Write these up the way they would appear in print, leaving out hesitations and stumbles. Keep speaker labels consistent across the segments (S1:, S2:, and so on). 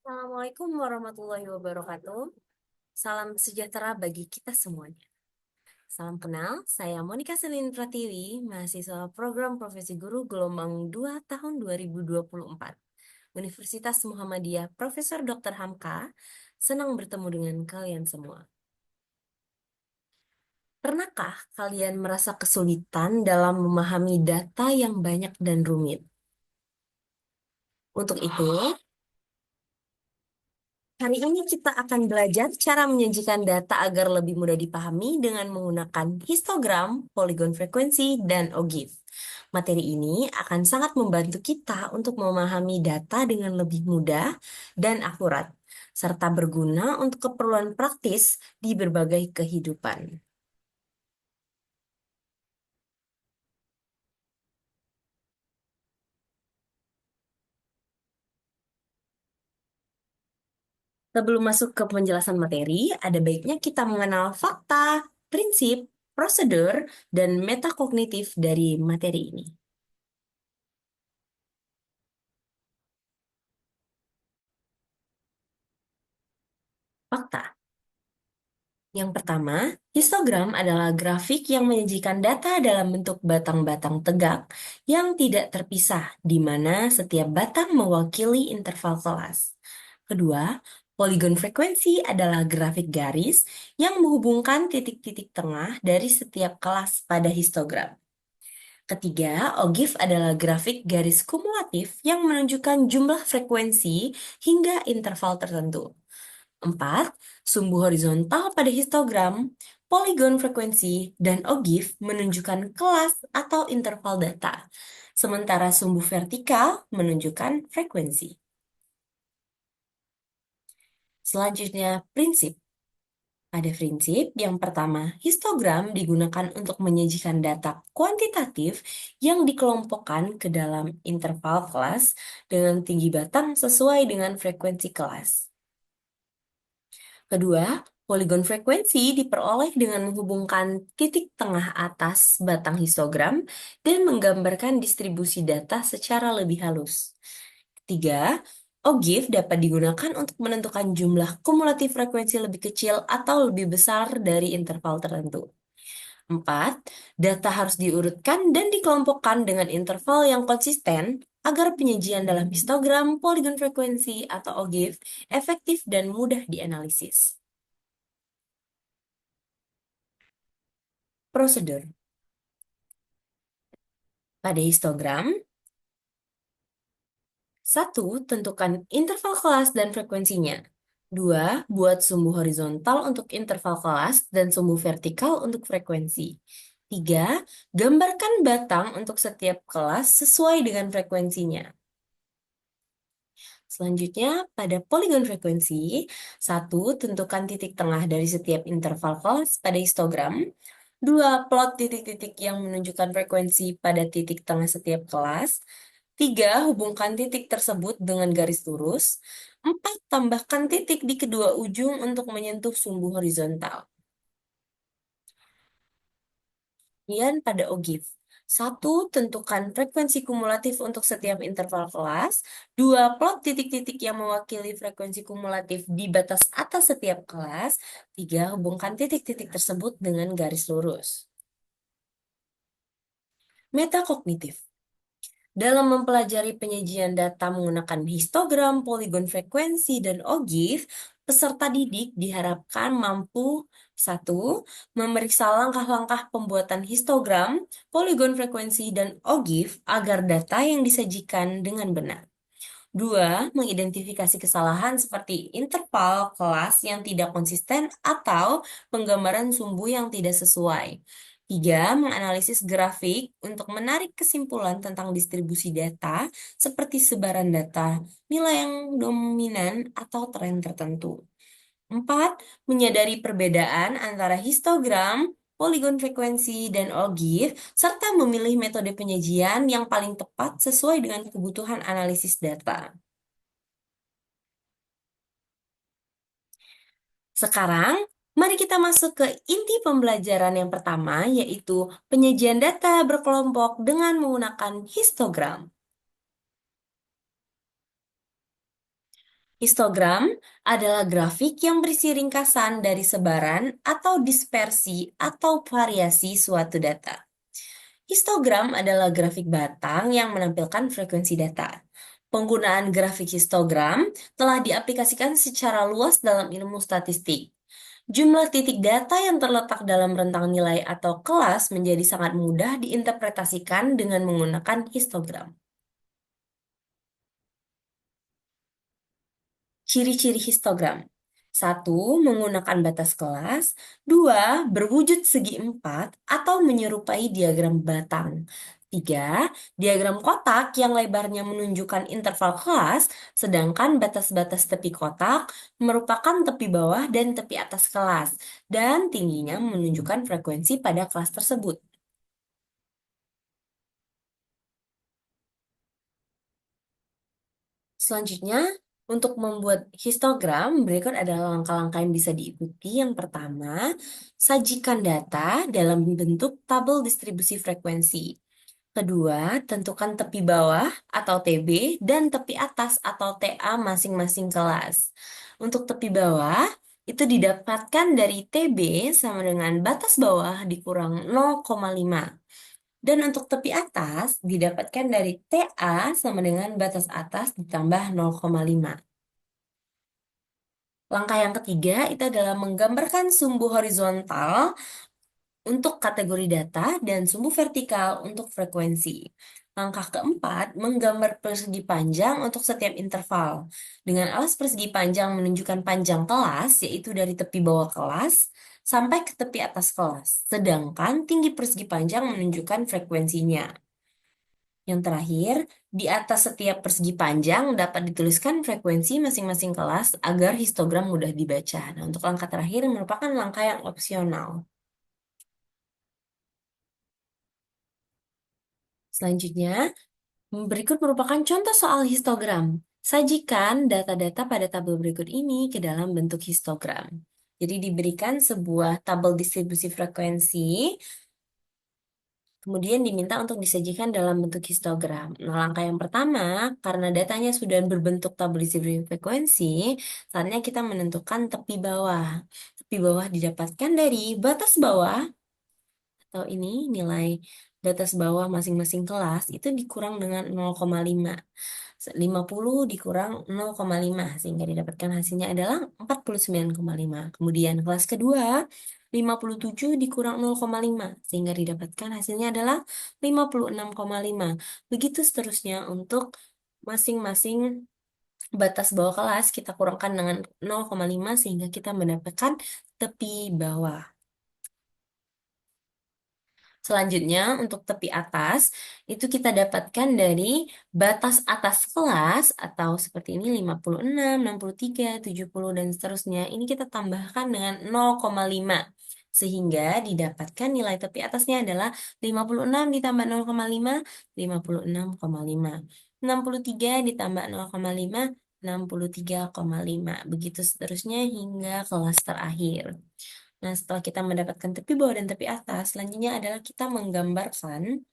S1: Assalamualaikum warahmatullahi wabarakatuh. Salam sejahtera bagi kita semuanya. Salam kenal, saya Monika Selin Pratiwi, mahasiswa program Profesi Guru gelombang 2 tahun 2024. Universitas Muhammadiyah Profesor Dr. Hamka, senang bertemu dengan kalian semua. Pernahkah kalian merasa kesulitan dalam memahami data yang banyak dan rumit? Untuk itu, hari ini kita akan belajar cara menyajikan data agar lebih mudah dipahami dengan menggunakan histogram, poligon frekuensi, dan OGIF. Materi ini akan sangat membantu kita untuk memahami data dengan lebih mudah dan akurat, serta berguna untuk keperluan praktis di berbagai kehidupan. Sebelum masuk ke penjelasan materi, ada baiknya kita mengenal fakta, prinsip, prosedur, dan metakognitif dari materi ini. Fakta. Yang pertama, histogram adalah grafik yang menyajikan data dalam bentuk batang-batang tegak yang tidak terpisah, di mana setiap batang mewakili interval kelas. Kedua, poligon frekuensi adalah grafik garis yang menghubungkan titik-titik tengah dari setiap kelas pada histogram. Ketiga, OGIF adalah grafik garis kumulatif yang menunjukkan jumlah frekuensi hingga interval tertentu. 4. Sumbu horizontal pada histogram, poligon frekuensi, dan OGIF menunjukkan kelas atau interval data, sementara sumbu vertikal menunjukkan frekuensi. Selanjutnya, prinsip. Pada prinsip yang pertama, histogram digunakan untuk menyajikan data kuantitatif yang dikelompokkan ke dalam interval kelas dengan tinggi batang sesuai dengan frekuensi kelas. Kedua, poligon frekuensi diperoleh dengan menghubungkan titik tengah atas batang histogram dan menggambarkan distribusi data secara lebih halus. Ketiga, OGIF dapat digunakan untuk menentukan jumlah kumulatif frekuensi lebih kecil atau lebih besar dari interval tertentu. 4. Data harus diurutkan dan dikelompokkan dengan interval yang konsisten agar penyajian dalam histogram, poligon frekuensi, atau OGIF efektif dan mudah dianalisis. Prosedur. Pada histogram, 1. Tentukan interval kelas dan frekuensinya. 2. Buat sumbu horizontal untuk interval kelas dan sumbu vertikal untuk frekuensi. 3. Gambarkan batang untuk setiap kelas sesuai dengan frekuensinya. Selanjutnya, pada poligon frekuensi, 1. Tentukan titik tengah dari setiap interval kelas pada histogram. 2. Plot titik-titik yang menunjukkan frekuensi pada titik tengah setiap kelas. 3. Hubungkan titik tersebut dengan garis lurus. 4. Tambahkan titik di kedua ujung untuk menyentuh sumbu horizontal. Kemudian pada OGIF. 1. Tentukan frekuensi kumulatif untuk setiap interval kelas. 2. Plot titik-titik yang mewakili frekuensi kumulatif di batas atas setiap kelas. 3. Hubungkan titik-titik tersebut dengan garis lurus. Metakognitif. Dalam mempelajari penyajian data menggunakan histogram, poligon frekuensi, dan OGIF, peserta didik diharapkan mampu 1. Memeriksa langkah-langkah pembuatan histogram, poligon frekuensi, dan OGIF agar data yang disajikan dengan benar. 2. Mengidentifikasi kesalahan seperti interval kelas yang tidak konsisten atau penggambaran sumbu yang tidak sesuai. 3. Menganalisis grafik untuk menarik kesimpulan tentang distribusi data seperti sebaran data, nilai yang dominan, atau tren tertentu. 4. Menyadari perbedaan antara histogram, poligon frekuensi, dan OGIF, serta memilih metode penyajian yang paling tepat sesuai dengan kebutuhan analisis data. Sekarang, mari kita masuk ke inti pembelajaran yang pertama, yaitu penyajian data berkelompok dengan menggunakan histogram. Histogram adalah grafik yang berisi ringkasan dari sebaran atau dispersi atau variasi suatu data. Histogram adalah grafik batang yang menampilkan frekuensi data. Penggunaan grafik histogram telah diaplikasikan secara luas dalam ilmu statistik. Jumlah titik data yang terletak dalam rentang nilai atau kelas menjadi sangat mudah diinterpretasikan dengan menggunakan histogram. Ciri-ciri histogram. Satu, menggunakan batas kelas. Dua, berwujud segi empat atau menyerupai diagram batang. Tiga, diagram kotak yang lebarnya menunjukkan interval kelas, sedangkan batas-batas tepi kotak merupakan tepi bawah dan tepi atas kelas, dan tingginya menunjukkan frekuensi pada kelas tersebut. Selanjutnya, untuk membuat histogram, berikut adalah langkah-langkah yang bisa diikuti. Yang pertama, sajikan data dalam bentuk tabel distribusi frekuensi. Kedua, tentukan tepi bawah atau TB dan tepi atas atau TA masing-masing kelas. Untuk tepi bawah, itu didapatkan dari TB sama dengan batas bawah dikurang 0,5. Dan untuk tepi atas didapatkan dari TA sama dengan batas atas ditambah 0,5. Langkah yang ketiga itu adalah menggambarkan sumbu horizontal untuk kategori data dan sumbu vertikal untuk frekuensi. Langkah keempat, menggambar persegi panjang untuk setiap interval. Dengan alas persegi panjang menunjukkan panjang kelas, yaitu dari tepi bawah kelas sampai ke tepi atas kelas. Sedangkan tinggi persegi panjang menunjukkan frekuensinya. Yang terakhir, di atas setiap persegi panjang dapat dituliskan frekuensi masing-masing kelas agar histogram mudah dibaca. Nah, untuk langkah terakhir merupakan langkah yang opsional. Selanjutnya, berikut merupakan contoh soal histogram. Sajikan data-data pada tabel berikut ini ke dalam bentuk histogram. Jadi diberikan sebuah tabel distribusi frekuensi, kemudian diminta untuk disajikan dalam bentuk histogram. Nah, langkah yang pertama, karena datanya sudah berbentuk tabel distribusi frekuensi, saatnya kita menentukan tepi bawah. Tepi bawah didapatkan dari batas bawah, atau ini nilai batas bawah masing-masing kelas, itu dikurang dengan 0,5. 50 dikurang 0,5 sehingga didapatkan hasilnya adalah 49,5. Kemudian kelas kedua 57 dikurang 0,5 sehingga didapatkan hasilnya adalah 56,5. Begitu seterusnya untuk masing-masing batas bawah kelas kita kurangkan dengan 0,5 sehingga kita mendapatkan tepi bawah. Selanjutnya, untuk tepi atas, itu kita dapatkan dari batas atas kelas, atau seperti ini 56, 63, 70, dan seterusnya. Ini kita tambahkan dengan 0,5. Sehingga didapatkan nilai tepi atasnya adalah 56 ditambah 0,5, 56,5. 63 ditambah 0,5, 63,5. Begitu seterusnya hingga kelas terakhir. Nah, setelah kita mendapatkan tepi bawah dan tepi atas, selanjutnya adalah kita menggambarkan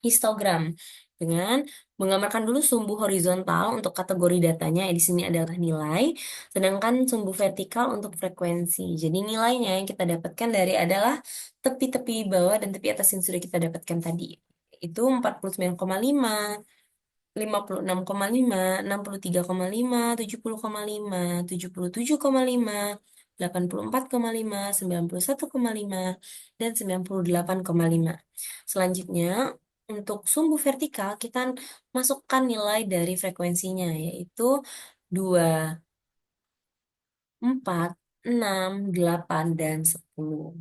S1: histogram dengan menggambarkan dulu sumbu horizontal untuk kategori datanya, di sini adalah nilai, sedangkan sumbu vertikal untuk frekuensi. Jadi nilainya yang kita dapatkan dari adalah tepi-tepi bawah dan tepi atas yang sudah kita dapatkan tadi. Itu 49,5, 56,5, 63,5, 70,5, 77,5, 84,5, 91,5, dan 98,5. Selanjutnya, untuk sumbu vertikal, kita masukkan nilai dari frekuensinya, yaitu 2, 4, 6, 8, dan 10.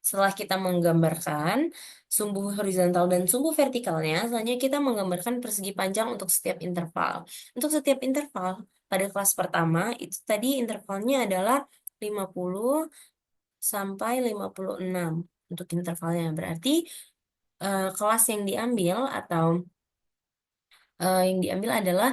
S1: Setelah kita menggambarkan sumbu horizontal dan sumbu vertikalnya, selanjutnya kita menggambarkan persegi panjang untuk setiap interval. Untuk setiap interval, pada kelas pertama, itu tadi intervalnya adalah 50 sampai 56 untuk intervalnya. Berarti kelas yang diambil atau yang diambil adalah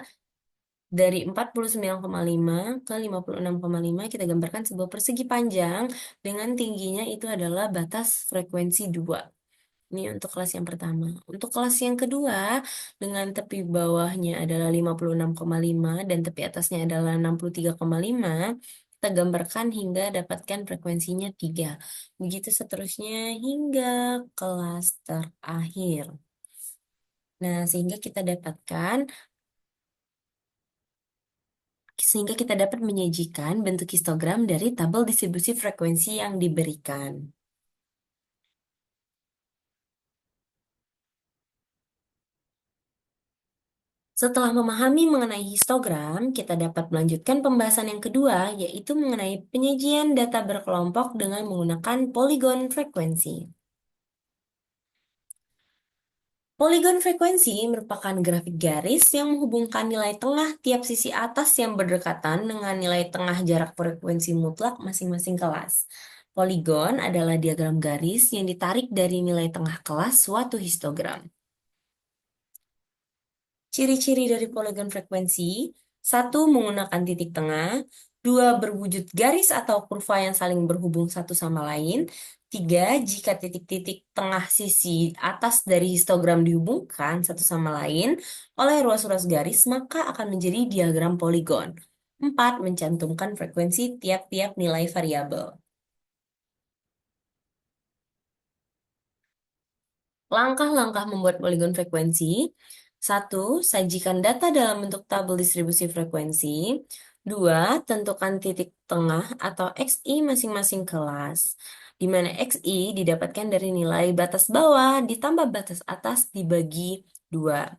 S1: dari 49,5 ke 56,5 kita gambarkan sebuah persegi panjang dengan tingginya itu adalah batas frekuensi 2. Ini untuk kelas yang pertama. Untuk kelas yang kedua, dengan tepi bawahnya adalah 56,5 dan tepi atasnya adalah 63,5, kita gambarkan hingga dapatkan frekuensinya 3. Begitu seterusnya hingga kelas terakhir. Nah, sehingga kita dapat menyajikan bentuk histogram dari tabel distribusi frekuensi yang diberikan. Setelah memahami mengenai histogram, kita dapat melanjutkan pembahasan yang kedua, yaitu mengenai penyajian data berkelompok dengan menggunakan poligon frekuensi. Poligon frekuensi merupakan grafik garis yang menghubungkan nilai tengah tiap sisi atas yang berdekatan dengan nilai tengah jarak frekuensi mutlak masing-masing kelas. Poligon adalah diagram garis yang ditarik dari nilai tengah kelas suatu histogram. Ciri-ciri dari poligon frekuensi: satu, menggunakan titik tengah; dua, berwujud garis atau kurva yang saling berhubung satu sama lain; tiga, jika titik-titik tengah sisi atas dari histogram dihubungkan satu sama lain oleh ruas-ruas garis, maka akan menjadi diagram poligon. Empat, mencantumkan frekuensi tiap-tiap nilai variabel. Langkah-langkah membuat poligon frekuensi. Satu, sajikan data dalam bentuk tabel distribusi frekuensi. Dua, tentukan titik tengah atau XI masing-masing kelas, di mana XI didapatkan dari nilai batas bawah ditambah batas atas dibagi 2.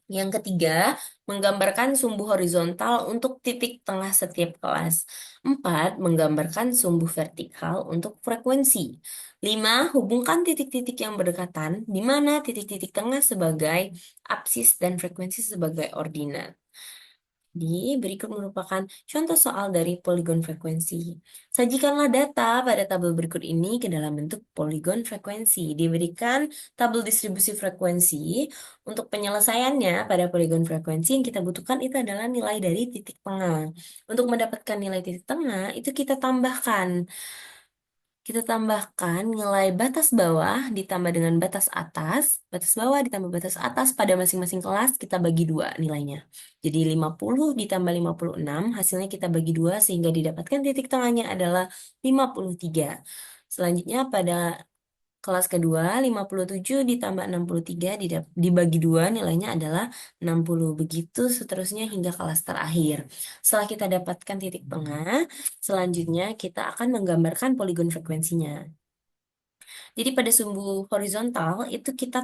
S1: Yang ketiga, menggambarkan sumbu horizontal untuk titik tengah setiap kelas. 4, menggambarkan sumbu vertikal untuk frekuensi. 5, hubungkan titik-titik yang berdekatan, di mana titik-titik tengah sebagai absis dan frekuensi sebagai ordinat. Berikut merupakan contoh soal dari poligon frekuensi. Sajikanlah data pada tabel berikut ini ke dalam bentuk poligon frekuensi. Diberikan tabel distribusi frekuensi. Untuk penyelesaiannya pada poligon frekuensi yang kita butuhkan itu adalah nilai dari titik tengah. Untuk mendapatkan nilai titik tengah, itu kita tambahkan nilai batas bawah ditambah dengan batas bawah ditambah batas atas pada masing-masing kelas, kita bagi 2 nilainya. Jadi 50 ditambah 56, hasilnya kita bagi 2 sehingga didapatkan titik tengahnya adalah 53. Selanjutnya pada kelas kedua, 57 ditambah 63 dibagi 2 nilainya adalah 60. Begitu seterusnya hingga kelas terakhir. Setelah kita dapatkan titik tengah, selanjutnya kita akan menggambarkan poligon frekuensinya. Jadi pada sumbu horizontal itu kita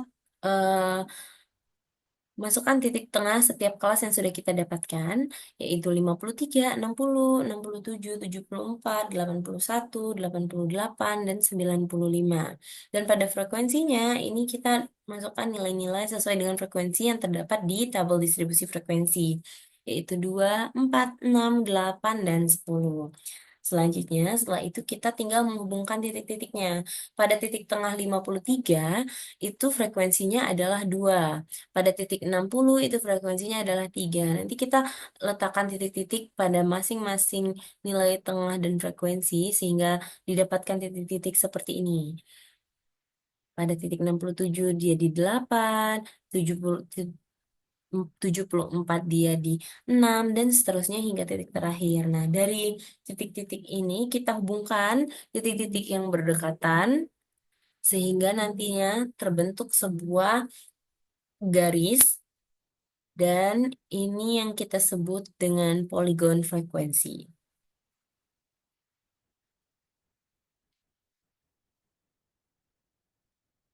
S1: eh, masukkan titik tengah setiap kelas yang sudah kita dapatkan, yaitu 53, 60, 67, 74, 81, 88, dan 95. Dan pada frekuensinya, ini kita masukkan nilai-nilai sesuai dengan frekuensi yang terdapat di tabel distribusi frekuensi, yaitu 2, 4, 6, 8, dan 10. Selanjutnya, setelah itu kita tinggal menghubungkan titik-titiknya. Pada titik tengah 53, itu frekuensinya adalah 2. Pada titik 60 itu frekuensinya adalah 3. Nanti kita letakkan titik-titik pada masing-masing nilai tengah dan frekuensi sehingga didapatkan titik-titik seperti ini. Pada titik 67 dia di 8, 70, 74 dia di 6, dan seterusnya hingga titik terakhir. Nah, dari titik-titik ini kita hubungkan titik-titik yang berdekatan sehingga nantinya terbentuk sebuah garis, dan ini yang kita sebut dengan poligon frekuensi.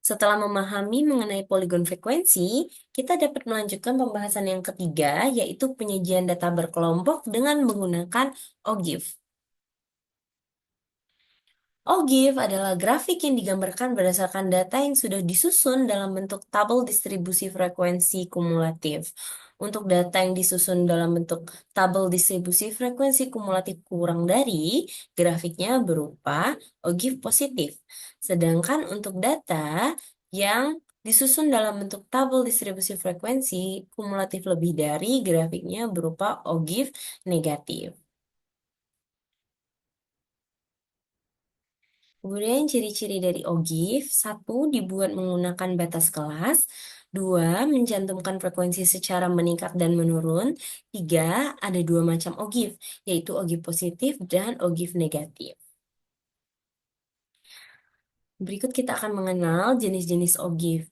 S1: Setelah memahami mengenai poligon frekuensi, kita dapat melanjutkan pembahasan yang ketiga, yaitu penyajian data berkelompok dengan menggunakan OGIF. OGIF adalah grafik yang digambarkan berdasarkan data yang sudah disusun dalam bentuk tabel distribusi frekuensi kumulatif. Untuk data yang disusun dalam bentuk tabel distribusi frekuensi kumulatif kurang dari, grafiknya berupa OGIF positif. Sedangkan untuk data yang disusun dalam bentuk tabel distribusi frekuensi kumulatif lebih dari, grafiknya berupa OGIF negatif. Kemudian ciri-ciri dari OGIF, satu, dibuat menggunakan batas kelas, dua, mencantumkan frekuensi secara meningkat dan menurun, tiga, ada dua macam OGIF, yaitu OGIF positif dan OGIF negatif. Berikut kita akan mengenal jenis-jenis OGIF.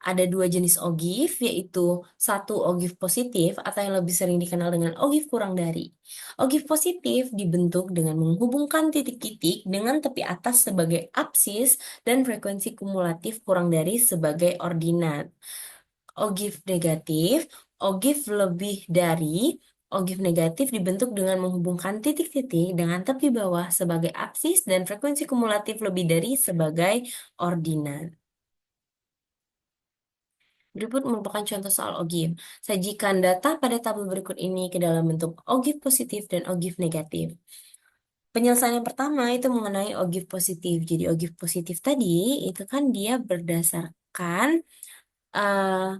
S1: Ada dua jenis OGIF, yaitu satu OGIF positif atau yang lebih sering dikenal dengan OGIF kurang dari. OGIF positif dibentuk dengan menghubungkan titik-titik dengan tepi atas sebagai apsis dan frekuensi kumulatif kurang dari sebagai ordinat. OGIF negatif, OGIF lebih dari, OGIF negatif dibentuk dengan menghubungkan titik-titik dengan tepi bawah sebagai apsis dan frekuensi kumulatif lebih dari sebagai ordinat. Berikut merupakan contoh soal OGIF. Sajikan data pada tabel berikut ini ke dalam bentuk OGIF positif dan OGIF negatif. Penyelesaian yang pertama itu mengenai OGIF positif. Jadi OGIF positif tadi itu kan dia berdasarkan eh,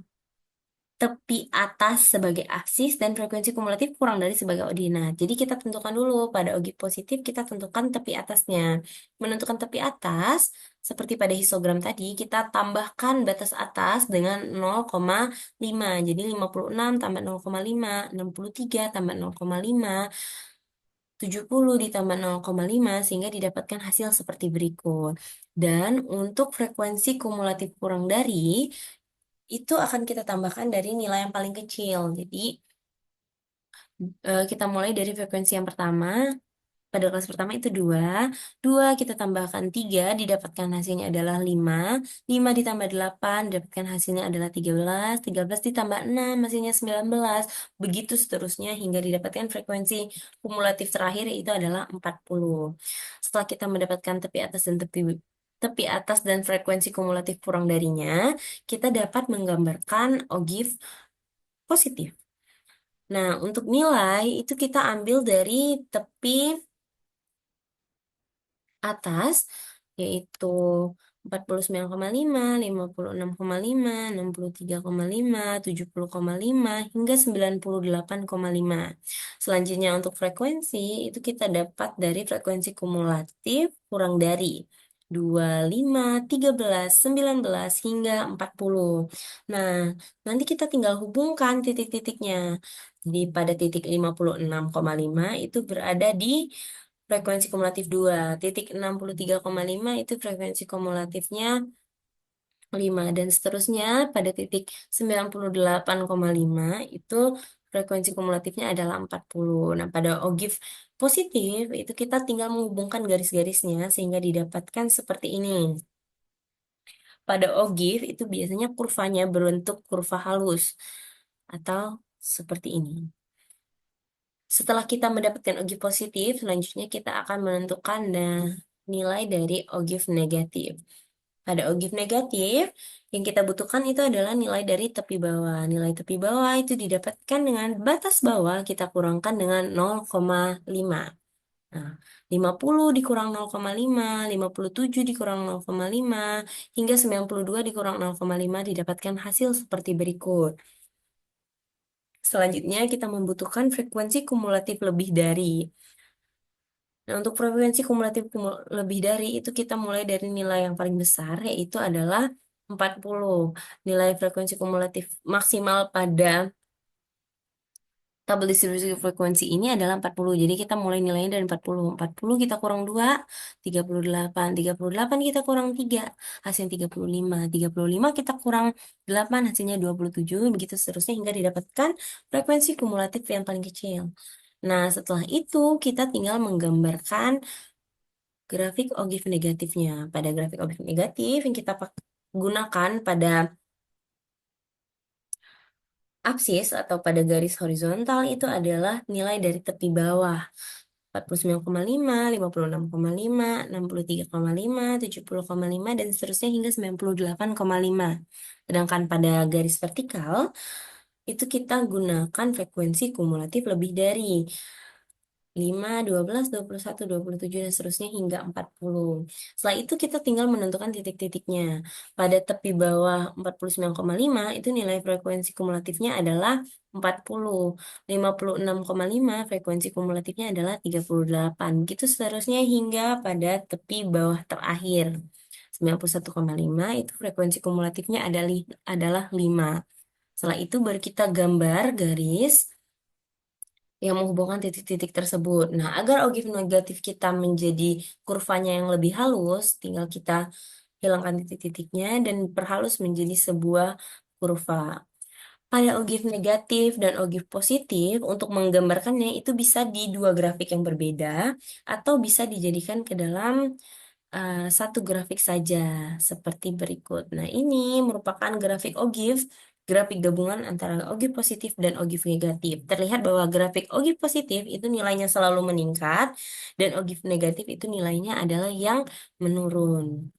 S1: tepi atas sebagai aksis dan frekuensi kumulatif kurang dari sebagai ordinat. Jadi kita tentukan dulu pada OGIF positif kita tentukan tepi atasnya. Menentukan tepi atas seperti pada histogram tadi kita tambahkan batas atas dengan 0,5. Jadi 56 tambah 0,5, 63 tambah 0,5, 70 ditambah 0,5 sehingga didapatkan hasil seperti berikut. Dan untuk frekuensi kumulatif kurang dari itu akan kita tambahkan dari nilai yang paling kecil. Jadi, kita mulai dari frekuensi yang pertama. Pada kelas pertama itu 2. 2 kita tambahkan 3, didapatkan hasilnya adalah 5. 5 ditambah 8, didapatkan hasilnya adalah 13. 13 ditambah 6, hasilnya 19. Begitu seterusnya hingga didapatkan frekuensi kumulatif terakhir yaitu adalah 40. Setelah kita mendapatkan tepi atas dan tepi atas dan frekuensi kumulatif kurang darinya, kita dapat menggambarkan OGIF positif. Nah, untuk nilai itu kita ambil dari tepi atas, yaitu 49,5, 56,5, 63,5, 70,5, hingga 98,5. Selanjutnya untuk frekuensi, itu kita dapat dari frekuensi kumulatif kurang dari 25, 13, 19, hingga 40. Nah, nanti kita tinggal hubungkan titik-titiknya. Jadi pada titik 56,5 itu berada di frekuensi kumulatif 2. Titik 63,5 itu frekuensi kumulatifnya 5. Dan seterusnya pada titik 98,5 itu frekuensi kumulatifnya adalah 40. Nah, pada OGIF positif itu kita tinggal menghubungkan garis-garisnya sehingga didapatkan seperti ini. Pada OGIF itu biasanya kurvanya berbentuk kurva halus atau seperti ini. Setelah kita mendapatkan OGIF positif, selanjutnya kita akan menentukan nilai dari OGIF negatif. Pada OGIF negatif, yang kita butuhkan itu adalah nilai dari tepi bawah. Nilai tepi bawah itu didapatkan dengan batas bawah kita kurangkan dengan 0,5. Nah, 50 dikurang 0,5, 57 dikurang 0,5, hingga 92 dikurang 0,5 didapatkan hasil seperti berikut. Selanjutnya, kita membutuhkan frekuensi kumulatif lebih dari. Nah, untuk frekuensi kumulatif lebih dari itu kita mulai dari nilai yang paling besar, yaitu adalah 40. Nilai frekuensi kumulatif maksimal pada tabel distribusi frekuensi ini adalah 40. Jadi kita mulai nilainya dari 40. 40 kita kurang 2, 38. 38 kita kurang 3, hasilnya 35. 35 kita kurang 8, hasilnya 27. Begitu seterusnya hingga didapatkan frekuensi kumulatif yang paling kecil. Nah, setelah itu kita tinggal menggambarkan grafik OGIF negatifnya. Pada grafik OGIF negatif yang kita gunakan pada apsis atau pada garis horizontal itu adalah nilai dari tepi bawah. 49,5, 56,5, 63,5, 70,5, dan seterusnya hingga 98,5. Sedangkan pada garis vertikal, itu kita gunakan frekuensi kumulatif lebih dari. 5, 12, 21, 27, dan seterusnya hingga 40. Setelah itu kita tinggal menentukan titik-titiknya. Pada tepi bawah 49,5 itu nilai frekuensi kumulatifnya adalah 40. 56,5 frekuensi kumulatifnya adalah 38. Gitu seterusnya hingga pada tepi bawah terakhir. 91,5 itu frekuensi kumulatifnya adalah 5. Setelah itu baru kita gambar garis yang menghubungkan titik-titik tersebut. Nah, agar ogive negatif kita menjadi kurvanya yang lebih halus, tinggal kita hilangkan titik-titiknya dan perhalus menjadi sebuah kurva. Pada ogive negatif dan ogive positif, untuk menggambarkannya itu bisa di dua grafik yang berbeda atau bisa dijadikan ke dalam satu grafik saja seperti berikut. Nah, ini merupakan grafik ogive, grafik gabungan antara ogive positif dan ogive negatif. Terlihat bahwa grafik ogive positif itu nilainya selalu meningkat dan ogive negatif itu nilainya adalah yang menurun.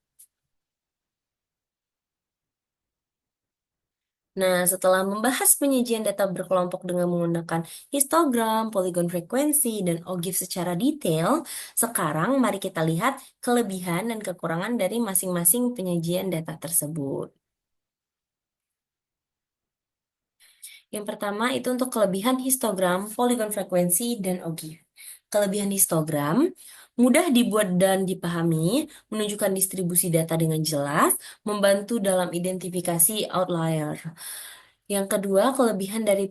S1: Nah, setelah membahas penyajian data berkelompok dengan menggunakan histogram, poligon frekuensi, dan ogive secara detail, sekarang mari kita lihat kelebihan dan kekurangan dari masing-masing penyajian data tersebut. Yang pertama itu untuk kelebihan histogram, poligon frekuensi, dan ogive. Kelebihan histogram, mudah dibuat dan dipahami, menunjukkan distribusi data dengan jelas, membantu dalam identifikasi outlier. Yang kedua, kelebihan dari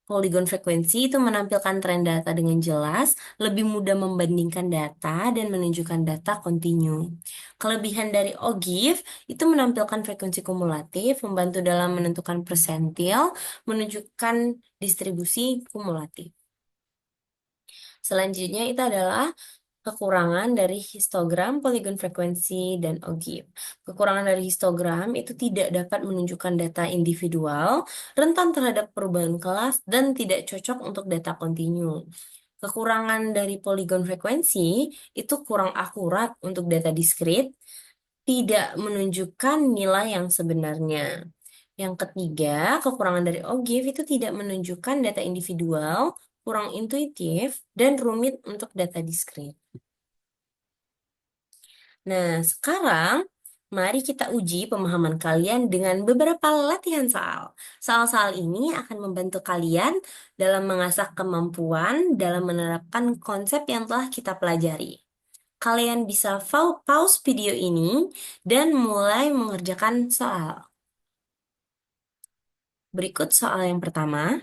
S1: polygon frekuensi itu menampilkan tren data dengan jelas, lebih mudah membandingkan data dan menunjukkan data kontinu. Kelebihan dari ogive itu menampilkan frekuensi kumulatif, membantu dalam menentukan persentil, menunjukkan distribusi kumulatif. Selanjutnya itu adalah kekurangan dari histogram, poligon frekuensi, dan ogive. Kekurangan dari histogram itu tidak dapat menunjukkan data individual, rentan terhadap perubahan kelas, dan tidak cocok untuk data kontinu. Kekurangan dari poligon frekuensi itu kurang akurat untuk data diskrit, tidak menunjukkan nilai yang sebenarnya. Yang ketiga, kekurangan dari ogive itu tidak menunjukkan data individual, kurang intuitif, dan rumit untuk data diskrit. Nah, sekarang mari kita uji pemahaman kalian dengan beberapa latihan soal. Soal-soal ini akan membantu kalian dalam mengasah kemampuan dalam menerapkan konsep yang telah kita pelajari. Kalian bisa pause video ini dan mulai mengerjakan soal. Berikut soal yang pertama.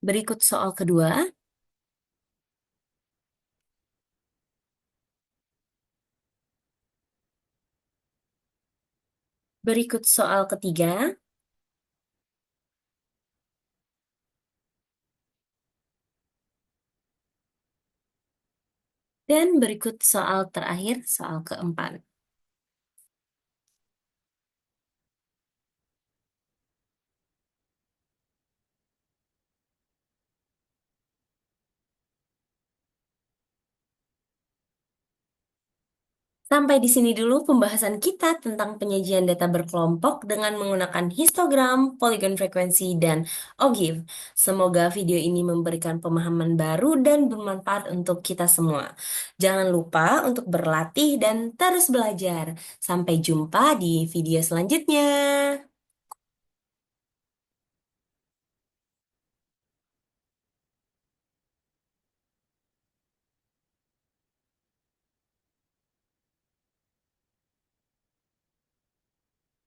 S1: Berikut soal kedua. Berikut soal ketiga. Dan berikut soal terakhir, soal keempat. Sampai di sini dulu pembahasan kita tentang penyajian data berkelompok dengan menggunakan histogram, poligon frekuensi, dan ogive. Semoga video ini memberikan pemahaman baru dan bermanfaat untuk kita semua. Jangan lupa untuk berlatih dan terus belajar. Sampai jumpa di video selanjutnya.